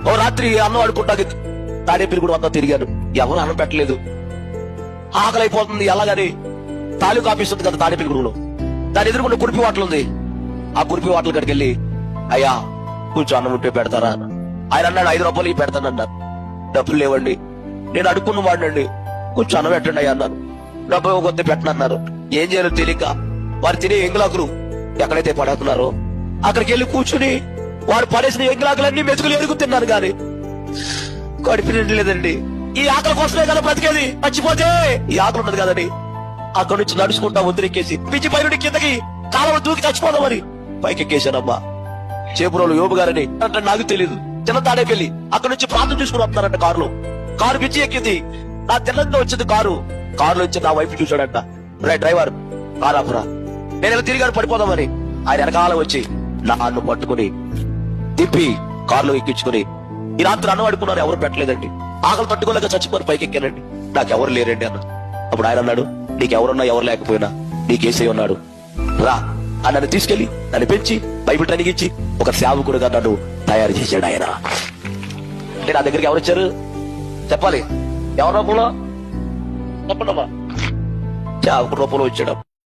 ఓ రాత్రి అన్నం ఆడుకుంటాకి తాడేపల్లి కూడా అంతా తిరిగాను, ఎవరు అన్నం పెట్టలేదు. ఆకలి అయిపోతుంది ఎలాగని తాలూకు ఆఫీస్ ఉంది కదా తాడేపల్లి గురువులో, దాని ఎదురుకుండా కురిపి వాటలు ఉంది. ఆ కురిపి వాటల కాడికి వెళ్ళి, అయ్యా కొంచెం అన్నం ఉంటే పెడతారా అన్న. ఆయన అన్నాడు 5 రూపాయలు పెడతానన్నారు. డబ్బులు లేవండి, నేను అడుక్కున్న వాడినండి, కొంచెం అన్నం పెట్టండి అయ్యా అన్నాను. డబ్బు కొద్ది పెట్టనన్నారు. ఏం చేయాలో తెలియక వారు తినే ఎంగులాకులు ఎక్కడైతే పడేస్తున్నారో అక్కడికి వెళ్ళి కూర్చుని వాడు పడేసిన ఎంగులాకులన్నీ మెతుకులు ఎరుగు తిన్నాను. కానీ కడుపు నిండలేదండి. ఈ ఆకలి కోసమే కదా బ్రతికేది, మర్చిపోతే ఈ ఆకలి ఉన్నది కదండి. అక్కడి నుంచి నడుచుకుంటా ఒందిరెక్కేసి పిచ్చి పైరుడి కిందకి కాలంలో దూకి చచ్చిపోదామని పైకెక్కేశానమ్మా. చేపురోలు యోబు గారని అంటే నాకు తెలియదు. చిన్న తాడేకెళ్ళి అక్కడి నుంచి ప్రాంతం చూసుకుని వస్తున్నారంట కారులో. కారు పిచ్చి ఎక్కింది. నా తెల్లంగా వచ్చింది కారు. కారులో వచ్చి నా వైపు చూశాడంట, రే డ్రైవర్ కారు ఆపురా, నేను ఇలా తిరిగాను పడిపోదామని. ఆయన వెనకాల వచ్చి నన్ను పట్టుకుని తిప్పి కారులో ఎక్కించుకుని ఈ రాత్రి అన్నం అడుకున్నాను, ఎవరు పెట్టలేదండి. ఆకలి తట్టుకోలేక చచ్చిపోయి పైకి ఎక్కానండి. నాకెవరు లేరండి అన్న. అప్పుడు ఆయన అన్నాడు, నీకెవరున్నా ఎవరు లేకపోయినా నీకేసే ఉన్నాడు రా అని నన్ను తీసుకెళ్లి నన్ను పెంచి బైబిల్ ట్రైనింగ్ ఇచ్చి ఒక సేవకుడుగా నన్ను తయారు చేశాడు ఆయన. అంటే నా దగ్గరికి ఎవరు వచ్చారు చెప్పాలి, ఎవరి రూపంలో చెప్పండమ్మా, సేవకుడు రూపంలో వచ్చాడు.